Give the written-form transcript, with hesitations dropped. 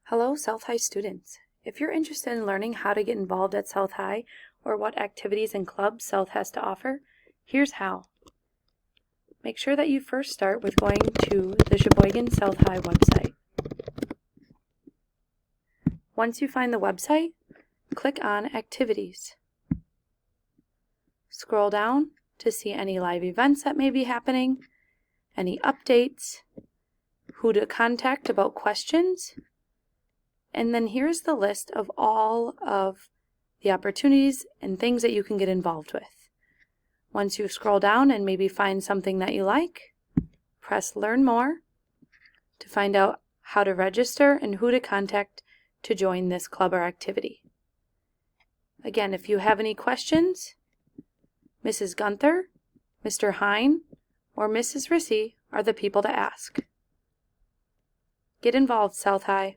Hello, South High students. If you're interested in learning how to get involved at South High or what activities and clubs South has to offer, here's how. Make sure that you first start with going to the Sheboygan South High website. Once you find the website, click on Activities. Scroll down to see any live events that may be happening, any updates, who to contact about questions, and then here's the list of all of the opportunities and things that you can get involved with. Once you scroll down and maybe find something that you like, press Learn More to find out how to register and who to contact to join this club or activity. Again, if you have any questions, Mrs. Gunther, Mr. Hine, or Mrs. Rissy are the people to ask. Get involved, South High.